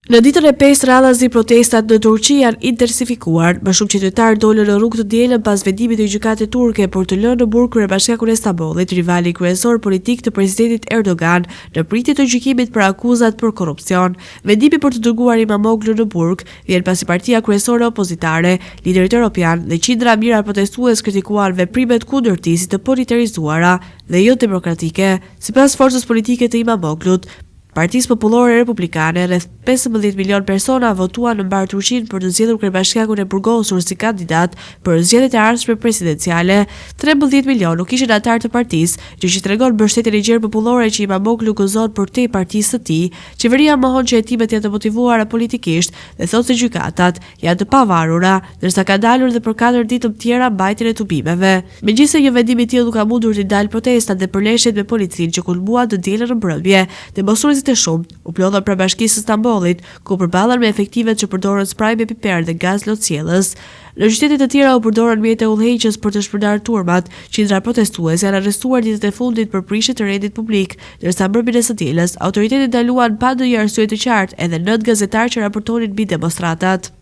Në ditën e 5 radhazi protestat në Turqi janë intensifikuar. Më shumë qytetarë dolën në rrugë të dielën pas vendimit të gjykatës turke për të lënë në burg kryebashkiakun e Stambollit, rivali kryesor politik të presidentit Erdogan, në pritje të gjykimit për akuzat për korrupsion. Vendimi për të dërguar Imamoglu në burg vjen pasi partia kryesore opozitare, liderit evropian dhe qindra mijëra protestues kritikuan veprimet kundër tij si të politerizuara dhe jo demokratike. Sipas forcës politike të Imamoglut, Partisë Popullore Republikane, rreth 15 milion persona votuan në mbar Turqinë për të zgjedhur kryebashkiakun e burgosur si kandidat për zgjedhjet e ardhshme presidenciale. 13 milion nuk ishin anëtar të partisë, gjë që tregon mbështetjen e gjerë popullore që Imamoglu gëzon për te partisë së tij. Qeveria mohon që hetimet janë të motivuara politikisht dhe thotë se gjykatat janë të pavarura, ndërsa ka dalur dhe për 4 ditë të tjera mbajtjen e tubimeve. Megjithëse një vendim i tillë nuk ka mundur të ndalë protestat dhe përleshjet me policinë që kulmuan të dielën në mbrëmje, demonstruesit e shumë u plodhën pranë bashkisë së Stambollit, ku përballen me efektivet që përdorën spraj me piper dhe gaz lotësjellës. Në qytete të tjera u përdorën mjete udhëheqës për të shpërndarë turmat. Qindra protestues janë arrestuar ditët e fundit për prishje të rendit publik, ndërsa mbrëmjen e së dielës autoritetet ndaluan pa ndonjë arsye të qartë edhe 9 gazetarë që raportonin mbi demonstratat.